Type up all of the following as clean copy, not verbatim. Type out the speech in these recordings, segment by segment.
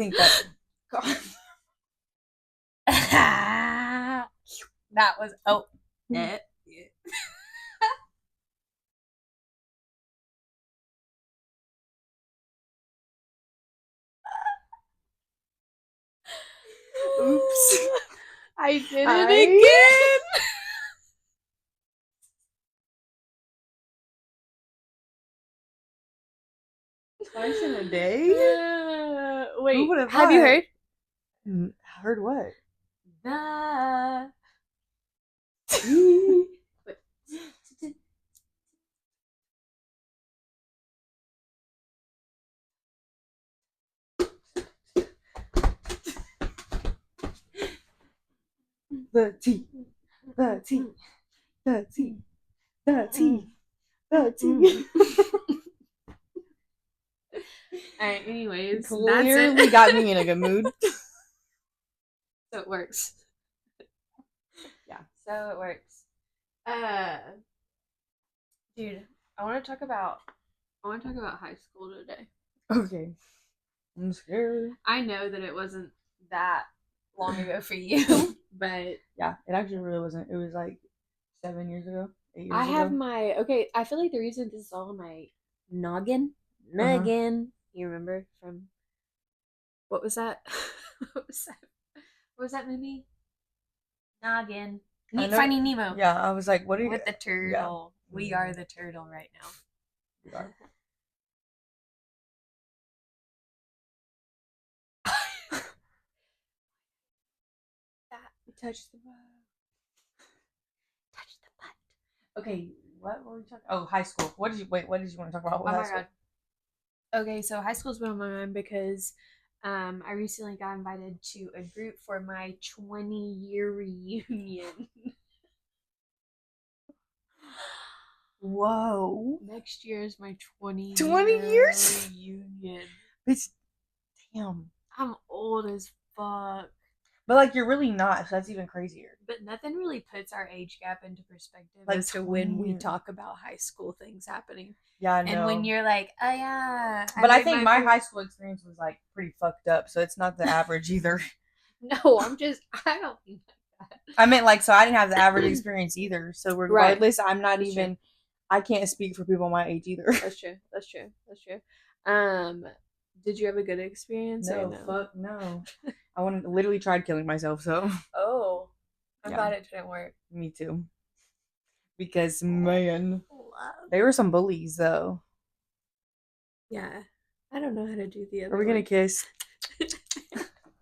think that. God. That was it. Oops. I did it again. Twice in a day? Wait, Who would have have you heard? Heard what? The The tea. The tea. The tea. The tea. The tea. Alright, anyways, Clearly that's it. got me in a good mood. So it works. Yeah. So it works. Dude, I want to talk about high school today. Okay. I'm scared. I know that it wasn't that long ago for you, but yeah, it actually really wasn't. It was like 7 years ago, 8 years I ago. have my I feel like the reason this is all in my noggin. You remember from what was that? what was that? What was that movie? Noggin. Finding Nemo. Yeah, I was like, what are you with the turtle? Yeah. We are the turtle right now. We are. Touch the butt. Touch the butt. Okay, what were we talking? Oh, high school. What did you want to talk about? Oh my god. Okay, so high school's been on my mind because I recently got invited to a group for my 20-year reunion. Whoa. Next year is my 20 years reunion. It's damn. I'm old as fuck. But like you're really not, so that's even crazier. But nothing really puts our age gap into perspective like as to when we talk about high school things happening. Yeah, I know. And when you're like, oh yeah. But I think my high school experience was like pretty fucked up, so it's not the average either. No, I don't think like that. I meant like, so I didn't have the average experience either. So regardless, right. I'm not that's even, true. I can't speak for people my age either. That's true. Did you have a good experience? No, fuck no. I literally tried killing myself, so. Oh, I'm glad it didn't work. Me too. Because, man, they were some bullies, though. Yeah. I don't know how to do the other Are we going to kiss?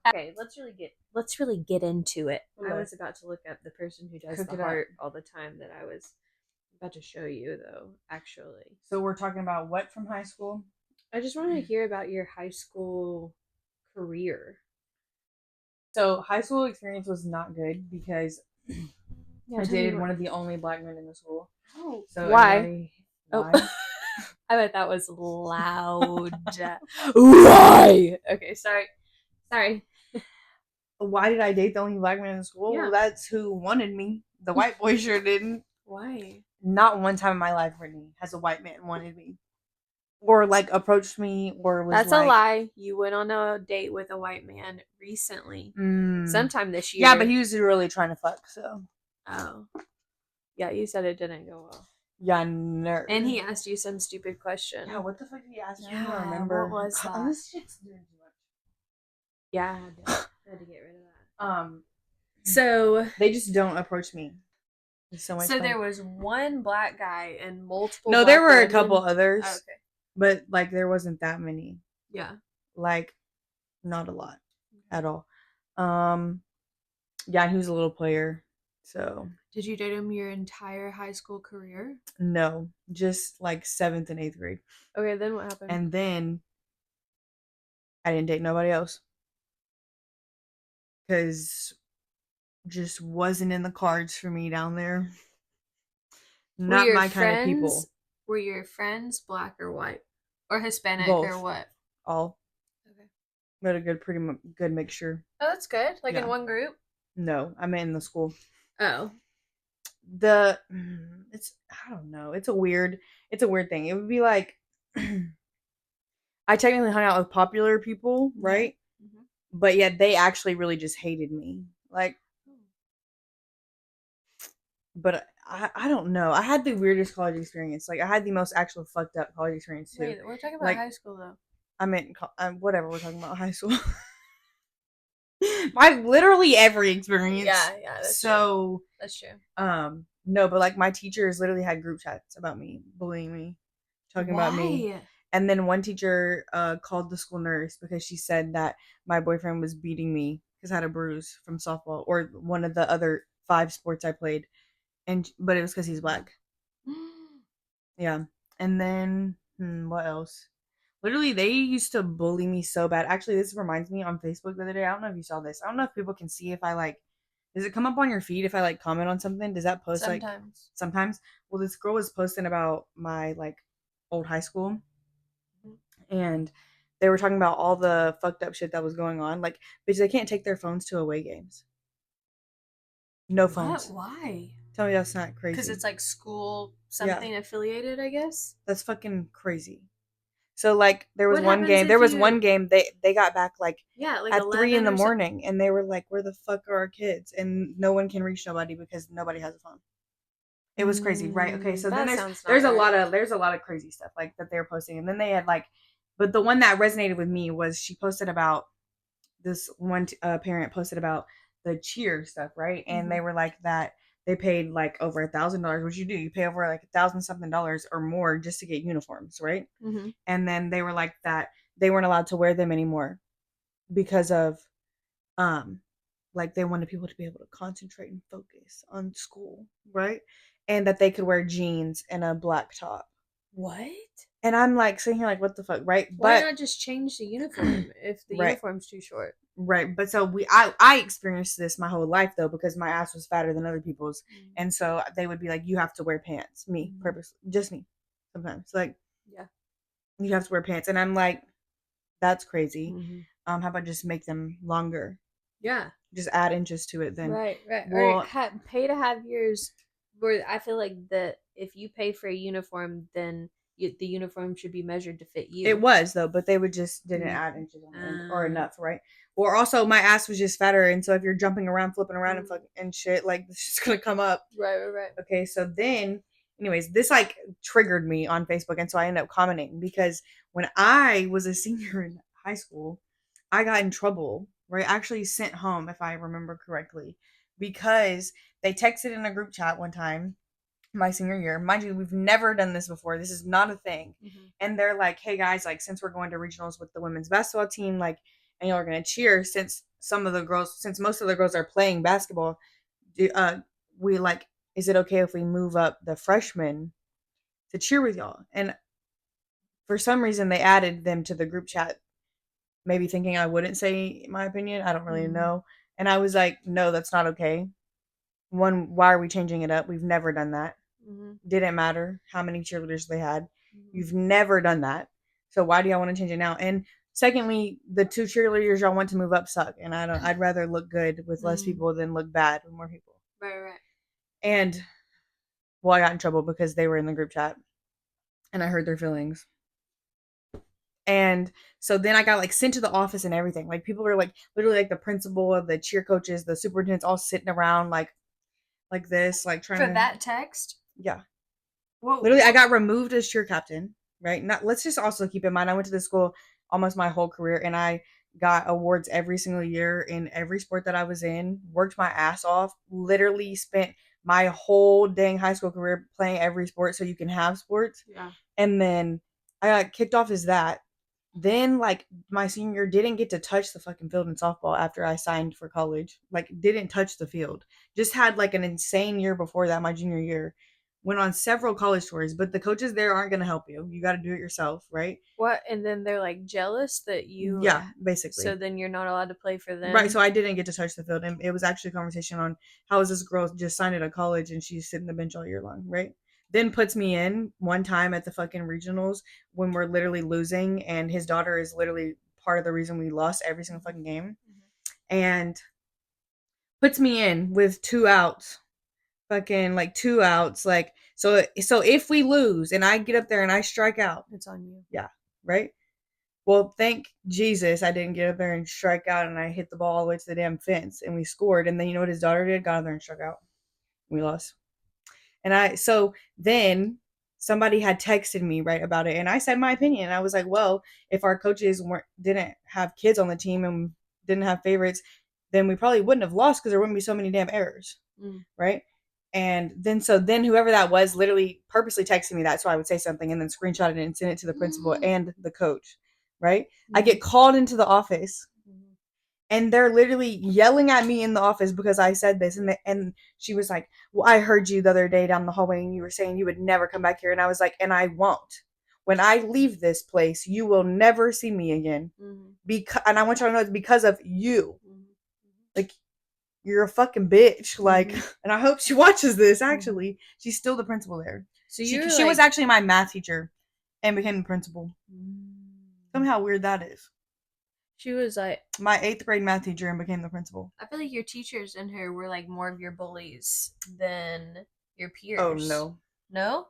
Okay, let's really get into it. Okay. I was about to look up the person who does the heart all the time that I was about to show you, though, actually. So we're talking about what from high school? I just want to hear about your high school career. So high school experience was not good because I dated one of the only black men in the school. Oh, so why? Why? I bet that was loud. Why? Okay, sorry. Why did I date the only black man in the school? Yeah. Well, that's who wanted me. The white boy sure didn't. Why? Not one time in my life, Brittany, has a white man wanted me. Or like approached me or was That's a lie. You went on a date with a white man recently. Sometime this year. Yeah, but he was really trying to fuck, so. Oh. Yeah, you said it didn't go well. Yeah, nerd. And he asked you some stupid question. Yeah, what the fuck did he ask me? I don't remember. What was that? This shit's doing too much. Yeah, I had to get rid of that. So they just don't approach me. It's so much fun. There was one black guy and multiple. No, there were a couple others. Oh, okay. But like there wasn't that many. Yeah. Like not a lot at all. Yeah, he was a little player. So did you date him your entire high school career? No, just like 7th and 8th grade. Okay, then what happened? And then I didn't date nobody else. Because just wasn't in the cards for me down there. Not my kind of people. Were your friends black or white? Or Hispanic? Both. Or what? All. Okay. We had a pretty good mixture. Oh, that's good. Like in one group? No, I meant in the school. Oh. I don't know. It's a weird thing. It would be like I technically hung out with popular people, right? Mm-hmm. But yet they actually really just hated me. Like, but I don't know. I had the weirdest college experience. Like, I had the most actual fucked up college experience too. Wait, we're talking about Like, high school though. I meant whatever. We're talking about high school. My literally every experience. Yeah, that's so true. That's true. No, but like my teachers literally had group chats about me, bullying me, talking about me. And then one teacher called the school nurse because she said that my boyfriend was beating me because I had a bruise from softball or one of the other 5 sports I played, but it was because he's black. Yeah. And then what else? Literally, they used to bully me so bad. Actually, this reminds me on Facebook the other day. I don't know if you saw this. I don't know if people can see if I like. Does it come up on your feed if I like comment on something? Does that post like sometimes? Well, this girl was posting about my like old high school, and they were talking about all the fucked up shit that was going on. Like, bitch, they can't take their phones to away games. No phones. Why? Tell me that's not crazy. Because it's like school something affiliated, I guess. That's fucking crazy. So like there was What one happens game. if There was you- one game they got back like like at 3 in 11 the or morning, and they were like, "Where the fuck are our kids?" And no one can reach nobody because nobody has a phone. It was crazy, right? Okay, so then there's a lot of crazy stuff like that they're posting, and then they had like, but the one that resonated with me was she posted about this one parent posted about the cheer stuff, right? And they were like that they paid like over $1,000, which you pay over like $1,000-something or more just to get uniforms, right? And then they were like that they weren't allowed to wear them anymore because of like they wanted people to be able to concentrate and focus on school, right? And that they could wear jeans and a black top. What? And I'm like sitting here like, what the fuck, right? Why not just change the uniform if the Right. uniform's too short? Right. But so I experienced this my whole life though, because my ass was fatter than other people's. And so they would be like, you have to wear pants. Me, purposely. Just me. Sometimes. Like, yeah. You have to wear pants. And I'm like, that's crazy. How about just make them longer? Yeah. Just add inches to it then. Right. Well, or pay to have yours where I feel like that if you pay for a uniform, then the uniform should be measured to fit you. It was though, but they would just didn't add inches on the end or enough, right? Or also my ass was just fatter, and so if you're jumping around, flipping around and shit, like it's just gonna come up. Right. Okay, so then anyways, this like triggered me on Facebook, and so I ended up commenting because when I was a senior in high school, I got in trouble, right? Actually sent home, if I remember correctly, because they texted in a group chat one time my senior year. Mind you, we've never done this before. This is not a thing. And they're like, hey guys, like since we're going to regionals with the women's basketball team, like, and y'all are gonna cheer, since most of the girls are playing basketball, we like, is it okay if we move up the freshmen to cheer with y'all? And for some reason they added them to the group chat, maybe thinking I wouldn't say my opinion. I don't really know. And I was like, no, that's not okay. One, why are we changing it up? We've never done that. Didn't matter how many cheerleaders they had. You've never done that. So why do y'all want to change it now? And secondly, the 2 cheerleaders y'all want to move up suck. And I'd rather look good with less people than look bad with more people. Right. And well, I got in trouble because they were in the group chat and I hurt their feelings. And so then I got like sent to the office and everything. Like people were like literally like the principal, the cheer coaches, the superintendents all sitting around like this, like trying for that text. Yeah. Whoa. Literally, I got removed as cheer captain, right? Let's just also keep in mind, I went to this school almost my whole career, and I got awards every single year in every sport that I was in, worked my ass off, literally spent my whole dang high school career playing every sport so you can have sports. Yeah. And then I got kicked off as that. Then, like, my senior year, didn't get to touch the fucking field in softball after I signed for college. Like, didn't touch the field. Just had, like, an insane year before that, my junior year. Went on several college tours, but the coaches there aren't going to help you. You got to do it yourself, right? What? And then they're, like, jealous that you... Yeah, basically. So then you're not allowed to play for them? Right, so I didn't get to touch the field. And it was actually a conversation on how is this girl just signed at a college and she's sitting the bench all year long, right? Then puts me in one time at the fucking regionals when we're literally losing, and his daughter is literally part of the reason we lost every single fucking game. And puts me in with 2 outs. Fucking like 2 outs. Like, so if we lose and I get up there and I strike out, it's on you. Yeah, right? Well, thank Jesus I didn't get up there and strike out, and I hit the ball all the way to the damn fence, and we scored. And then you know what his daughter did? Got up there and struck out. We lost. And so then somebody had texted me right about it, and I said my opinion. I was like, well, if our coaches didn't have kids on the team and didn't have favorites, then we probably wouldn't have lost because there wouldn't be so many damn errors, right? And then whoever that was literally purposely texted me that so I would say something and then screenshot it and send it to the principal and the coach, right? I get called into the office and they're literally yelling at me in the office because I said this, and she was like, "Well, I heard you the other day down the hallway, and you were saying you would never come back here." And I was like, "And I won't. When I leave this place, you will never see me again. And I want you to know it's because of you. Like, you're a fucking bitch. Like, and I hope she watches this. Actually, she's still the principal there. So she was actually my math teacher, and became the principal. Tell me how weird that is. She was like my 8th grade math teacher and became the principal. I feel like your teachers in her were like more of your bullies than your peers. Oh no. No?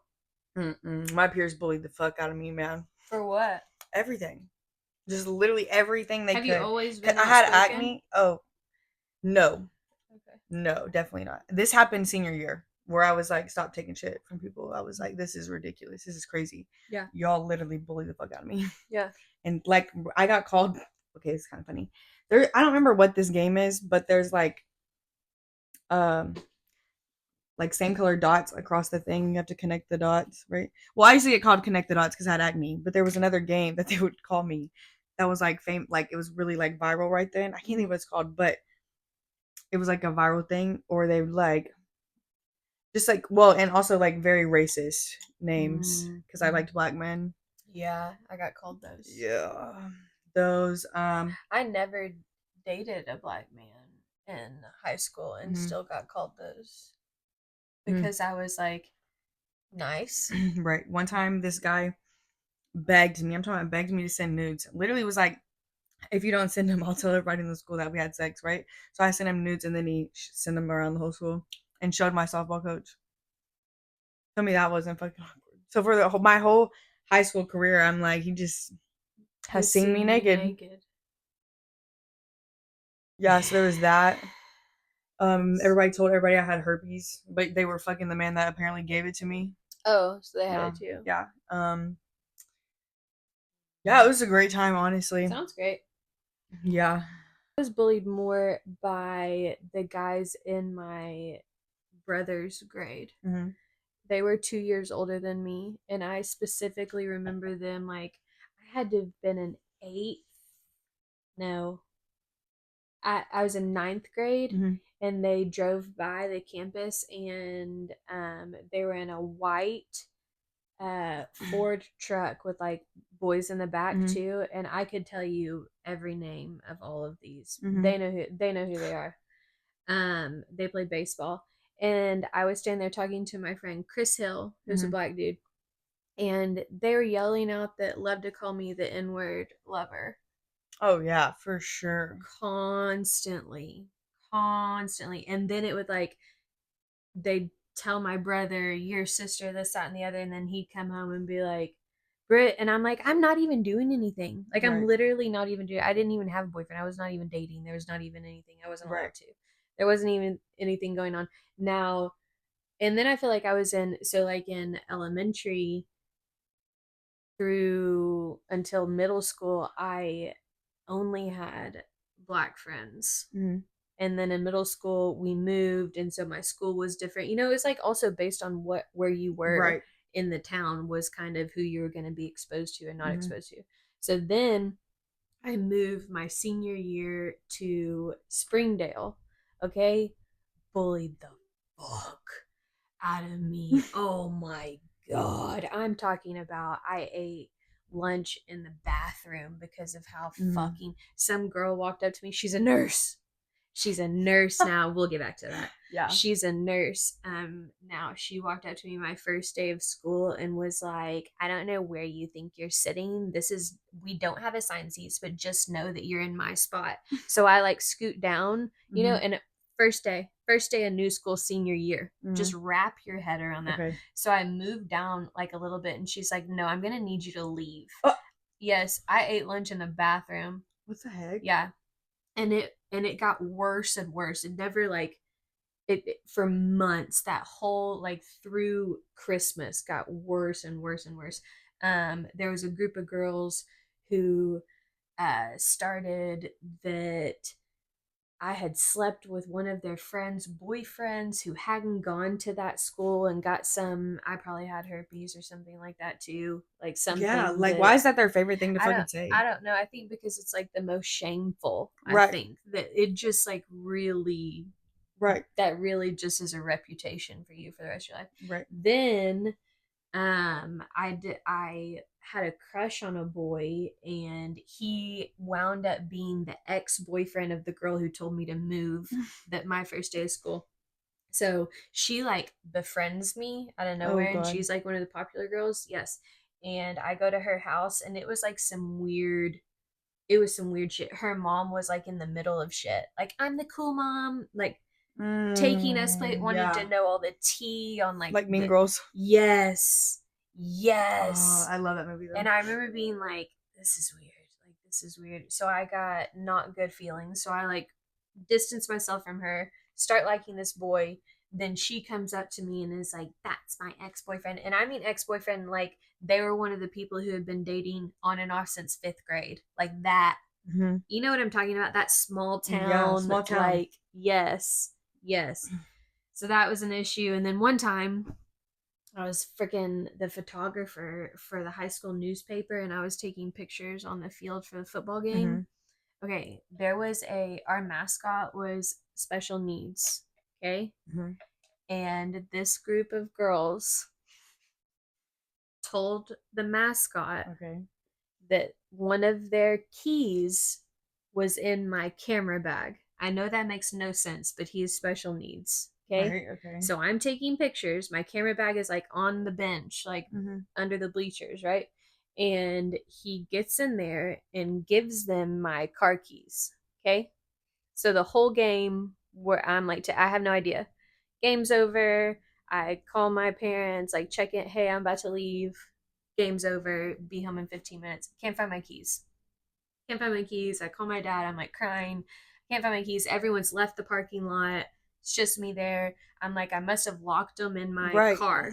My peers bullied the fuck out of me, man. For what? Everything. Just literally everything they could. Have you always been I had acne. Oh, no. Okay. No, definitely not. This happened senior year where I was like, stop taking shit from people. I was like, this is ridiculous. This is crazy. Yeah. Y'all literally bully the fuck out of me. Yeah. And like, I got called. Okay, it's kind of funny. I don't remember what this game is, but there's like same color dots across the thing. You have to connect the dots, right? Well, I used to get called connect the dots because I had acne, but there was another game that they would call me that was like like it was really like viral right then. I can't think what it's called, but it was like a viral thing, or they would like just like and also like very racist names because I liked black men. Yeah, I got called those. Yeah. Those I never dated a black man in high school and still got called those because I was like nice. Right. One time this guy begged me. I'm talking about begged me to send nudes. Literally was like, if you don't send them, I'll tell everybody in the school that we had sex, right? So I sent him nudes and then he sent them around the whole school and showed my softball coach. Tell me that wasn't fucking awkward. So for my whole high school career, I'm like, he just has seen me naked. Yeah, so there was that. Everybody told everybody I had herpes, but they were fucking the man that apparently gave it to me. Oh, so they had it too. Yeah. Yeah, it was a great time, honestly. Sounds great. Yeah. I was bullied more by the guys in my brother's grade. They were 2 years older than me, and I specifically remember them like I had to have been in 8th. No, I was in 9th grade, and they drove by the campus, and they were in a white Ford truck with like boys in the back too, and I could tell you every name of all of these. They know who they are. They played baseball, and I was standing there talking to my friend Chris Hill, who's a black dude, and they were yelling out that love to call me the N-word lover. Oh yeah, for sure. Constantly. And then it would like they'd tell my brother, your sister, this, that, and the other, and then he'd come home and be like, Britt, and I'm like, I'm not even doing anything. Like, I'm literally not even doing. I didn't even have a boyfriend. I was not even dating. There was not even anything. I wasn't allowed to. There wasn't even anything going on. Now, and then I feel like I was in elementary through until middle school, I only had black friends. And then in middle school we moved, and so my school was different. It was like also based on where you were in the town was kind of who you were going to be exposed to and not exposed to. So then I moved my senior year to Springdale. Okay, bullied the fuck out of me. Oh my god, I'm talking about I ate lunch in the bathroom because of how fucking some girl walked up to me. She's a nurse now. We'll get back to that. Yeah, she's a nurse now. She walked up to me my first day of school and was like, I don't know where you think you're sitting. We don't have assigned seats, but just know that you're in my spot. So I like scoot down, and first day of new school, senior year. Just wrap your head around that. Okay. So I moved down like a little bit, and she's like, no, I'm gonna need you to leave. Yes, I ate lunch in the bathroom. What the heck? Yeah. And it got worse and worse. It never like for months, that whole like through Christmas got worse and worse and worse. There was a group of girls who started that I had slept with one of their friends' boyfriends who hadn't gone to that school and got some. I probably had herpes or something like that too. Like Yeah, something like why that is that their favorite thing to I don't fucking say? I don't know. I think because it's like the most shameful. I Right, think that it just like really right, that really just is a reputation for you for the rest of your life. right. Then I had a crush on a boy, and he wound up being the ex-boyfriend of the girl who told me to move that my first day of school. So she like befriends me out of Oh nowhere, and god. she's like one of the popular girls. Yes. And I go to her house, and it was like some weird shit. Her mom was like in the middle of shit. Like, I'm the cool mom, like taking us play, wanting to Yeah. know all the tea on like Like Mean the Girls. yes, Oh, yes. I love that movie though. And I remember being like, this is weird. Like, this is weird. So I got not good feelings. So I like distance myself from her, start liking this boy. Then she comes up to me and is like, that's my ex boyfriend. And I mean, ex boyfriend, like they were one of the people who had been dating on and off since fifth grade. Like that. Hmm. You know what I'm talking about? That small Yeah, town, small town. like, yes, yes. So that was an issue. And then one time, I was freaking the photographer for the high school newspaper, and I was taking pictures on the field for the football Hmm. game. Okay, our mascot was special needs. Okay. Hmm. And this group of girls told the mascot Okay. that one of their keys was in my camera bag. I know that makes no sense, but he has special needs. Okay. Right. Okay. So I'm taking pictures. My camera bag is like on the bench, like Hmm. under the bleachers, right? And he gets in there and gives them my car keys. Okay. So the whole game where I'm like, I have no idea. Game's over. I call my parents, like check it. Hey, I'm about to leave. Game's over. Be home in 15 minutes. Can't find my keys. Can't find my keys. I call my dad. I'm like crying. Can't find my keys. Everyone's left the parking lot. It's just me there. I'm like, I must have locked them in my Right. car.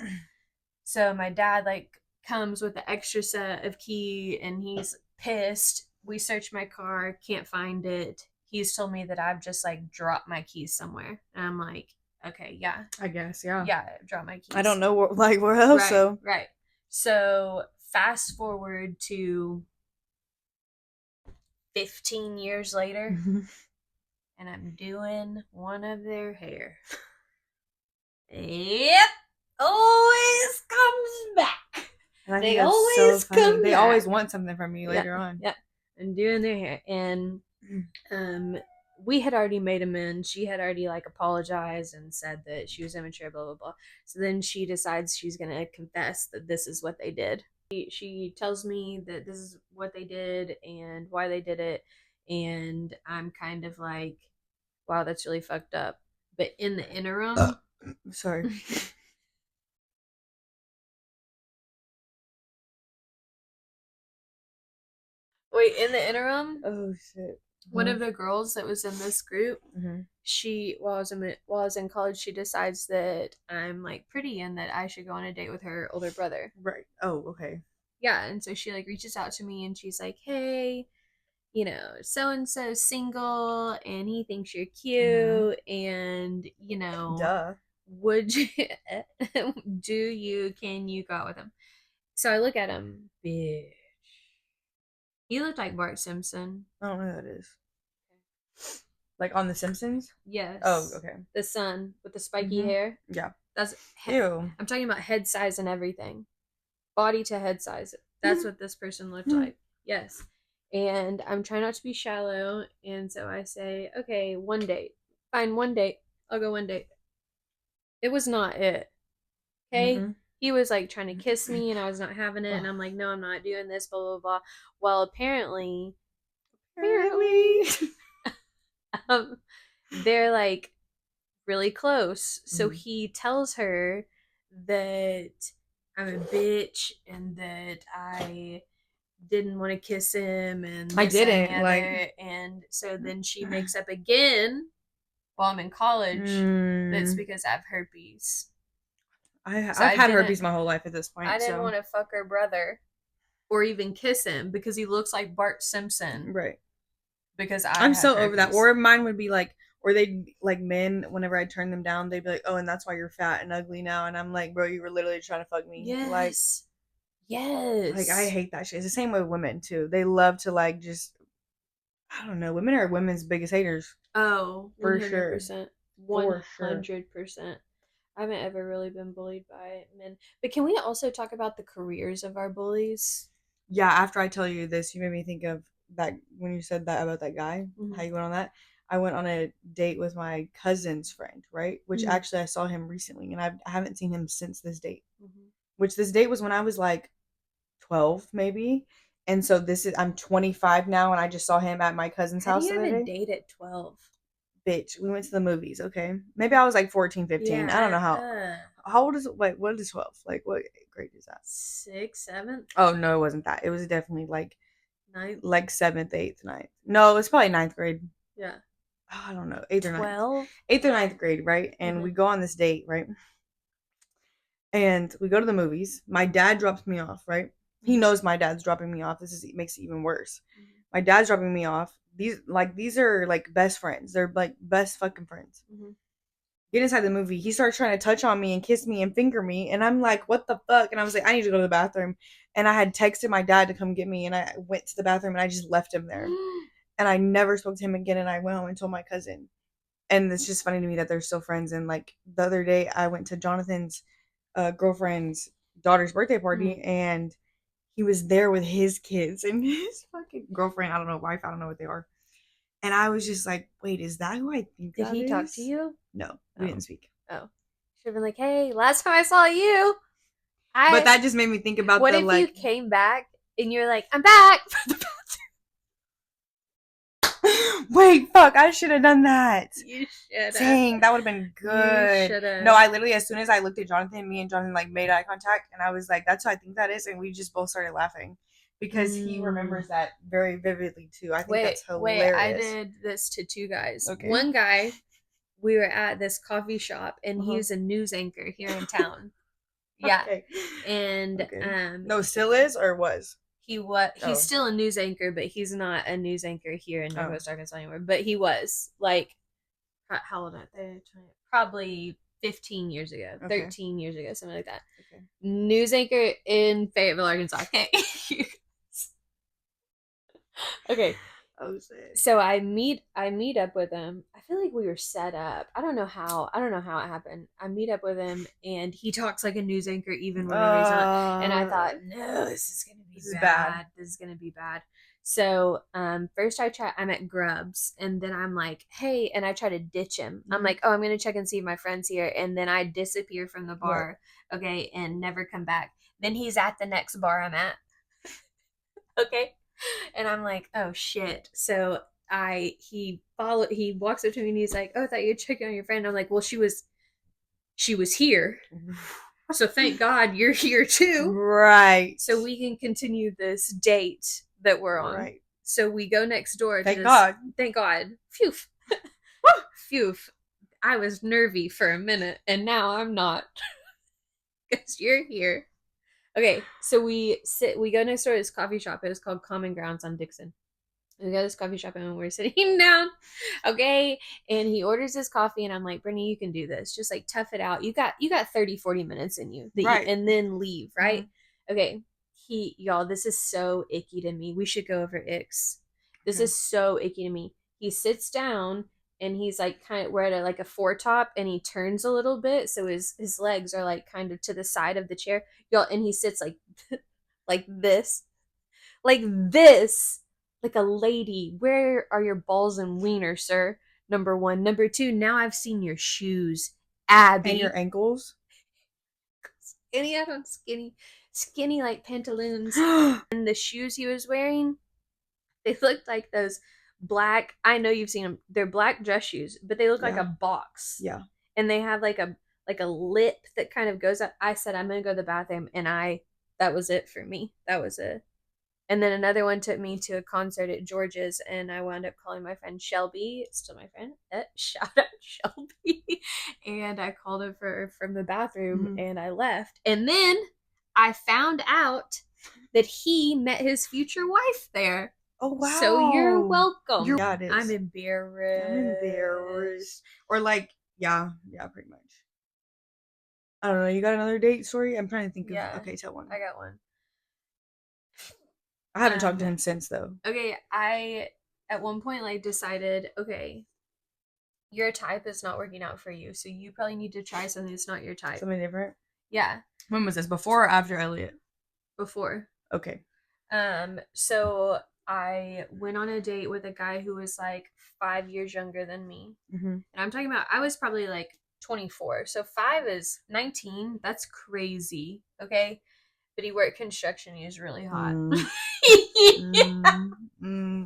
So my dad like comes with the extra set of key, and he's pissed. We search my car, can't find it. He's told me that I've just like dropped my keys somewhere. And I'm like, okay, yeah. I guess, yeah. Yeah, drop my keys. I don't know where else, Right, so. right. So fast forward to 15 years later, and I'm doing one of their hair. Yep, always comes back. And I think They that's so always funny. come They back. always want something from you Yeah, later on. yeah. And doing their hair, and um, we had already made amends. She had already like apologized and said that she was immature, blah blah blah. So then she decides she's gonna confess that this is what they did. She tells me that this is what they did and why they did it, and I'm kind of like, wow, that's really fucked up. But in the interim, Sorry. wait, in the interim, Oh shit. one of the girls that was in this group, Mm-hmm. she while I was in college, she decides that I'm like pretty and that I should go on a date with her older brother. Right. Oh, okay. Yeah, and so she like reaches out to me and she's like, "Hey, so and so single and he thinks you're Mm-hmm. cute and Duh. would you can you go out with him?" So I look at him, bitch. He looked like Bart Simpson. I don't know who that is. Like on The Simpsons? Yes. Oh, okay. The son with the spiky Mm-hmm. hair. Yeah. That's Ew. I'm talking about head size and everything. Body to head size. That's what this person looked like. Yes. And I'm trying not to be shallow, and so I say, "Okay, one date. Fine, one date. I'll go one date." It was not it. Okay? Mm-hmm. He was like trying to kiss me and I was not having it, and I'm like, "No, I'm not doing this, blah blah blah." Well, apparently um they're like really close. So Mm-hmm. he tells her that I'm a bitch and that I didn't want to kiss him and I this, that, and the didn't like. other. And so then she makes up again while I'm in college. That's Mm, because I have herpes. So I've had herpes my whole life at this I point, didn't so want to fuck her brother or even kiss him because he looks like Bart Simpson right. because I I'm have so over that. herpes. Or mine would be like, or they'd like men. Whenever I turn them down, they'd be like, "Oh, and that's why you're fat and ugly now." And I'm like, "Bro, you were literally trying to fuck me." Yes. Like I Yes. hate that shit. It's the same with women too. They love to like just, I don't know. Women are women's biggest haters Oh, for sure, 100%. for sure. 100%. I haven't ever really been bullied by men. But can we also talk about the careers of our bullies? Yeah. After I tell you this, you made me think of that when you said that about that guy. How Mm-hmm. you went on that. I went on a date with my cousin's friend, right? Which Mm-hmm. actually I saw him recently, and I haven't seen him since this date. Mm-hmm. Which this date was when I was like 12 maybe. And so this is I'm 25 now and I just saw him at my cousin's How do house you the have other a day. date at 12? Bitch, we went to the movies, okay? Maybe I was like 14, 15. I don't know Yeah, how old is it? Wait, what is 12? Like what grade is that? sixth, seventh, Oh no, it wasn't that. It was definitely ninth. like seventh, eighth, ninth. No, it was probably ninth grade. Yeah. Oh, I don't know, eighth or ninth. 12? Eighth or ninth grade, right? And Mm-hmm. we go on this date, right? And we go to the movies. My dad drops me off, right? He Mm-hmm. knows my dad's dropping me off. This is makes it even worse. Mm-hmm. My dad's dropping me off. These are like best friends. They're like best fucking friends. Mm-hmm. Get inside the movie. He starts trying to touch on me and kiss me and finger me, and I'm like, "What the fuck?" And I was like, "I need to go to the bathroom." And I had texted my dad to come get me, and I went to the bathroom and I just left him there. And I never spoke to him again. And I went home and told my cousin. And it's just funny to me that they're still friends. And like the other day, I went to Jonathan's girlfriend's daughter's birthday Mm-hmm. party, and he was there with his kids and his fucking girlfriend. I don't know, wife. I don't know what they are. And I was just like, wait, is that who I think Did that he talk to is? you? No, we Oh. didn't speak. Oh. Should have been like, hey, last time I saw you, But I. that just made me think about What the if you like, came back and you're like, I'm back? wait, fuck, I should have done that. You should have. Dang, that would have been You good. should No, have. I literally, as soon as I looked at Jonathan, me and Jonathan like made eye contact, and I was like, "That's who I think that is," and we just both started laughing because he Mm. remembers that very vividly too. I think Wait, that's wait. I hilarious. did this to two guys. Okay. One guy, we were at this coffee shop and Uh-huh. he's a news anchor here in town. Yeah. Okay. And Okay. No, still is or was? he's Oh. still a news anchor, but he's not a news anchor here in Oh. Northwest Arkansas anymore. But he was like how old are they? Probably 15 years ago, Okay. 13 years ago, something like that. Okay. News anchor in Fayetteville, Arkansas. Okay. Okay. Oh shit. So I meet up with him. I feel like we were set up. I don't know how it happened. I meet up with him and he talks like a news anchor even whenever he's not. And I thought, no, this is gonna be This is bad. bad. This is gonna be bad. So first I'm at Grubs and then I'm like, hey, and I try to ditch him. I'm Mhm. like, oh, I'm gonna check and see if my friend's here, and then I disappear from the Right. bar, okay, and never come back. Then he's at the next bar I'm at. Okay. And I'm like, oh shit. So he walks up to me and he's like, oh, I thought you were checking on your friend. I'm like, well, she was here. So thank God you're here too. Right. So we can continue this date that we're on. Right. So we go next door Thank to this. God. Thank God. Phew. Phew. I was nervy for a minute and now I'm not. Because you're here. Okay, so we go next door to this coffee shop. It was called Common Grounds on Dixon. We go to this coffee shop and we're sitting down, okay, and he orders his coffee and I'm like, Brittany, you can do this, just like tough it out, you got 30-40 minutes in you, Right. and then leave, right? Mm-hmm. Okay, y'all, this is so icky to me. We should go over icks. This Okay. is so icky to me. He sits down and he's like kind of, we're at like a four top and he turns a little bit so his legs are like kind of to the side of the chair, y'all, and he sits like like this, like this, like a lady. Where are your balls and wiener, sir? Number one. Number two, now I've seen your shoes, Abby. And your ankles. Skinny, I don't skinny like pantaloons. And the shoes he was wearing, they looked like those black. I know you've seen them. They're black dress shoes, but they look like Yeah. a box. Yeah. And they have like a lip that kind of goes up. I said I'm gonna go to the bathroom, and that was it for me. That was it. And then another one took me to a concert at George's, and I wound up calling my friend Shelby, still my friend. Shout out Shelby. And I called her from the bathroom, and I left. And then I found out that he met his future wife there. Oh wow! So you're welcome. Yeah, it is. I'm embarrassed. Or like, yeah, pretty much. I don't know. You got another date story? I'm trying to think of. Okay, tell one. I got one. I haven't talked to him since though. Okay, I at one point like decided, okay, your type is not working out for you, so you probably need to try something that's not your type. Something different? Yeah. When was this? Before or after Elliot? Before. Okay. So I went on a date with a guy who was like 5 years younger than me. And I'm talking about, I was probably like 24. So 5 is 19. That's crazy. Okay. But he worked construction. He was really hot.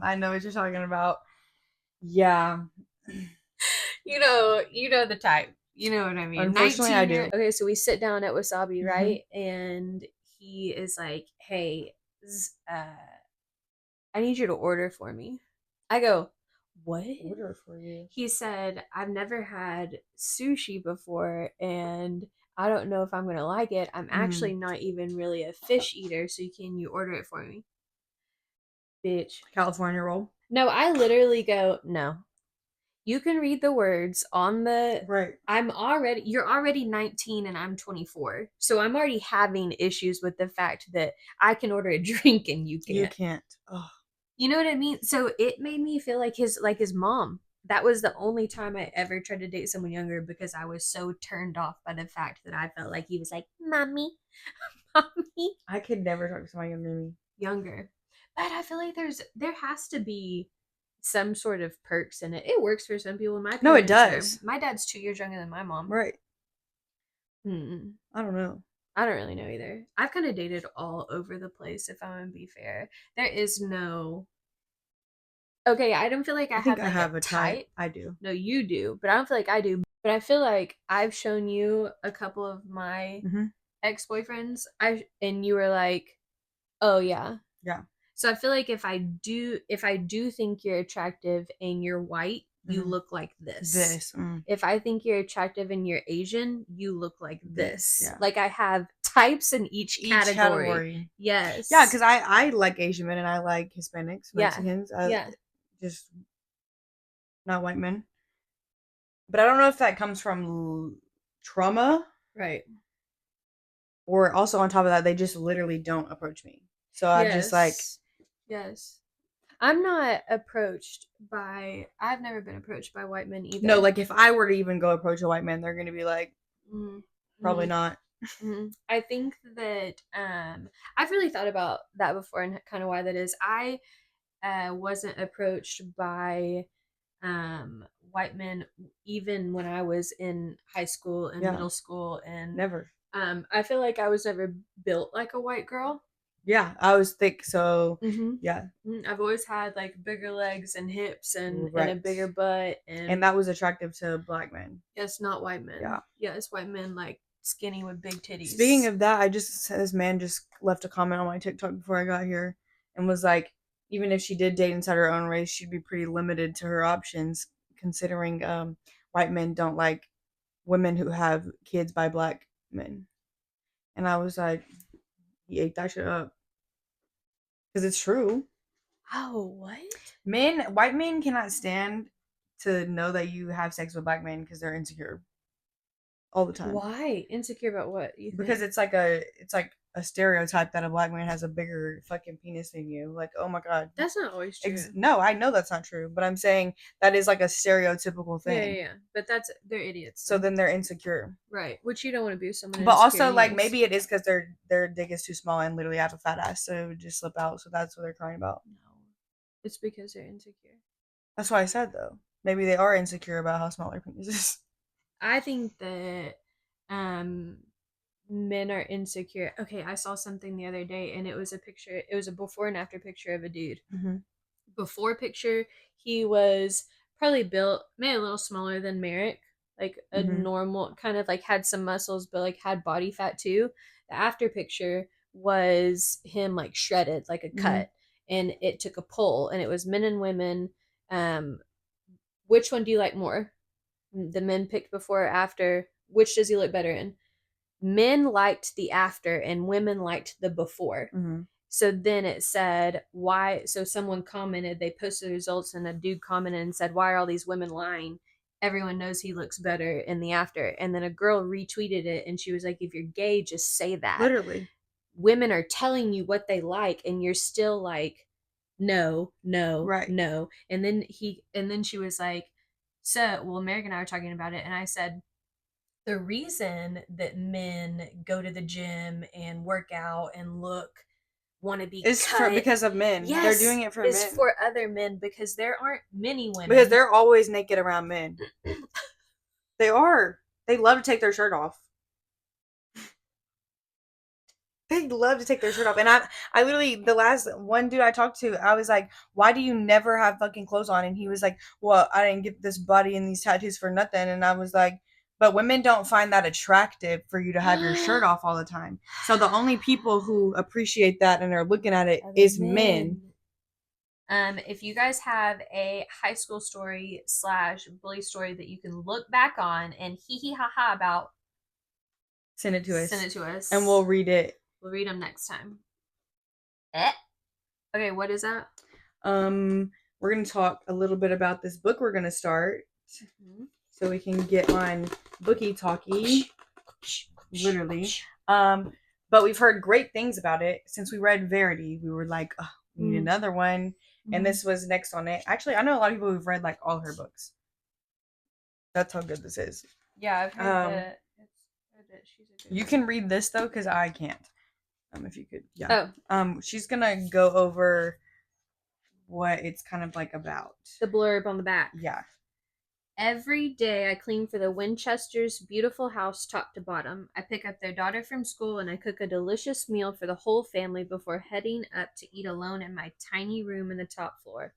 I know what you're talking about. Yeah. You know the type. You know what I mean. Unfortunately, I do. Okay, so we sit down at Wasabi, right? And he is like, "Hey, I need you to order for me." I go, "What?" Order for you. He said, "I've never had sushi before, and I don't know if I'm gonna like it. I'm actually not even really a fish eater, so can you order it for me?" Bitch. California roll? No, I literally go, "No. You can read the words on the right. You're already 19 and I'm 24. So I'm already having issues with the fact that I can order a drink and you can't. You can't. Oh. You know what I mean? So it made me feel like his mom. That was the only time I ever tried to date someone younger, because I was so turned off by the fact that I felt like he was like, "Mommy, mommy." I could never talk to someone younger than me. Younger. But I feel like there has to be some sort of perks in it. It works for some people. No, it does. My dad's 2 years younger than my mom. Right. I don't know. I don't really know either. I've kind of dated all over the place, if I'm gonna be fair. There is no. Okay, I don't feel like I have a type. I do. No, you do, but I don't feel like I do. But I feel like I've shown you a couple of my ex-boyfriends. And you were like, "Oh yeah." Yeah. So I feel like if I do think you're attractive and you're white, you look like this. If I think you're attractive and you're Asian, you look like this. Yeah. Like I have types in each category. Yes. Yeah, because I like Asian men and I like Hispanics, Mexicans. Yeah. Just not white men. But I don't know if that comes from trauma. Right. Or also on top of that, they just literally don't approach me. So I'm just like... Yes. I've never been approached by white men either. No, like if I were to even go approach a white man, they're going to be like, probably not. I think that I've really thought about that before and kind of why that is. I wasn't approached by white men even when I was in high school and middle school, and never. I feel like I was never built like a white girl. Yeah, I was thick, so yeah. I've always had like bigger legs and hips and a bigger butt, and that was attractive to black men. Yes, not white men. Yeah, yes, white men like skinny with big titties. Speaking of that, this man just left a comment on my TikTok before I got here and was like, even if she did date inside her own race, she'd be pretty limited to her options, considering white men don't like women who have kids by black men. And I was like, he ate that shit up. Because it's true. Oh, what? White men cannot stand to know that you have sex with black men because they're insecure. All the time. Why? Insecure about what? You think? Because it's like a stereotype that a black man has a bigger fucking penis than you. Like, oh my god. That's not always true. No, I know that's not true, but I'm saying that is like a stereotypical thing. Yeah. But they're idiots. So then they're insecure. Right. Which you don't want to be with someone. But also, like, maybe it is because their dick is too small and literally have a fat ass, so it would just slip out. So that's what they're crying about. No. It's because they're insecure. That's what I said, though. Maybe they are insecure about how small their penis is. I think that men are insecure. Okay, I saw something the other day and it was a picture. It was a before and after picture of a dude. Before picture, he was probably built, maybe a little smaller than Merrick, like a normal, kind of like had some muscles, but like had body fat too. The after picture was him like shredded, like a Mm-hmm. cut, and it took a poll, and it was men and women. Um, which one do you like more? The men picked before or after. Which does he look better in? Men liked the after, and women liked the before. Mm-hmm. So then it said, why? So someone commented, they posted the results, and a dude commented and said, why are all these women lying? Everyone knows he looks better in the after. And then a girl retweeted it, and she was like, if you're gay, just say that. Literally. Women are telling you what they like, and you're still like, no, no, Right. no. And then she was like, so, well, America and I were talking about it, and I said, the reason that men go to the gym and work out and want to be It's for cut, because of men. They're yes, doing it for is men. for other men, because there aren't many Because women. they're always naked around men. They are. They love to take their shirt off. They love to take their shirt off. And I literally, the last one dude I talked to, I was like, why do you never have fucking clothes on? And he was like, well, I didn't get this body and these tattoos for nothing. And I was like, but women don't find that attractive for you to have your shirt off all the time. So the only people who appreciate that and are looking at it Other is men. men. If you guys have a high school story / bully story that you can look back on and hee hee ha ha about, Send it to us. send it to us. And we'll read it. We'll read them next time. Eh? Okay, what is that? We're going to talk a little bit about this book we're going to start. Mm-hmm. So we can get on bookie talkie. Literally. But we've heard great things about it since we read Verity. We were like, oh, we need another one. Mm-hmm. And this was next on it. Actually, I know a lot of people who've read like all her books. That's how good this is. Yeah, I've heard that she's a good You can read this though, because I can't. If you could, yeah. Oh. She's gonna go over what it's kind of like about. The blurb on the back. Yeah. Every day I clean for the Winchesters' beautiful house top to bottom. I pick up their daughter from school and I cook a delicious meal for the whole family before heading up to eat alone in my tiny room in the top floor.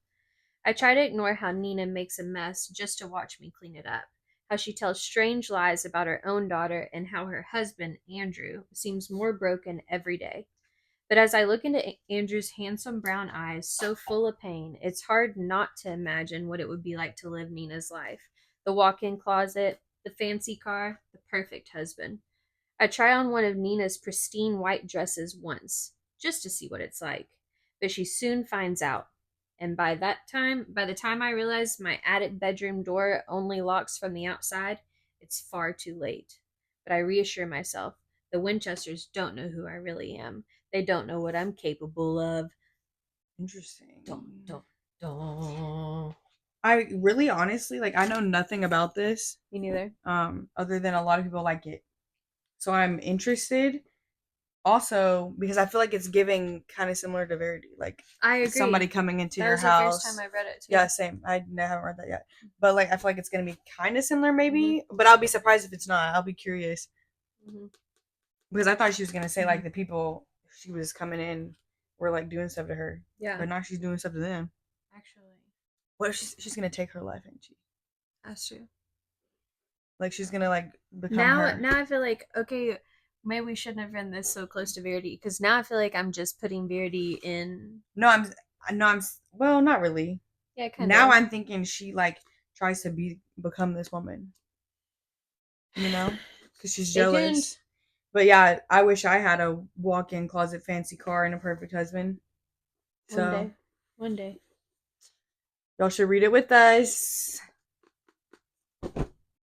I try to ignore how Nina makes a mess just to watch me clean it up, how she tells strange lies about her own daughter, and how her husband, Andrew, seems more broken every day. But as I look into Andrew's handsome brown eyes, so full of pain, it's hard not to imagine what it would be like to live Nina's life. The walk-in closet, the fancy car, the perfect husband. I try on one of Nina's pristine white dresses once, just to see what it's like. But she soon finds out. And by the time I realize my attic bedroom door only locks from the outside, it's far too late. But I reassure myself, the Winchesters don't know who I really am. They don't know what I'm capable of. Interesting. Don't. I really honestly, like, I know nothing about this. Me neither. Other than a lot of people like it. So I'm interested. Also, because I feel like it's giving kind of similar to Verity. Like, I agree. Somebody coming into that your was house. The first time I read it too. Yeah, same. I haven't read that yet. But like, I feel like it's gonna be kind of similar, maybe. Mm-hmm. But I'll be surprised if it's not. I'll be curious. Mm-hmm. Because I thought she was gonna say like the people she was coming in were like doing stuff to her. Yeah. But now she's doing stuff to them. Actually. What if she's gonna take her life, ain't she? That's true. Like she's gonna like become her. Now I feel like, okay, maybe we shouldn't have run this so close to Verity, because now I feel like I'm just putting Verity in. No, I'm well, not really. Yeah, kind of. Now I'm thinking she like tries to become this woman. You know, because she's jealous. Tuned. But yeah, I wish I had a walk-in closet, fancy car, and a perfect husband. So one day, y'all should read it with us.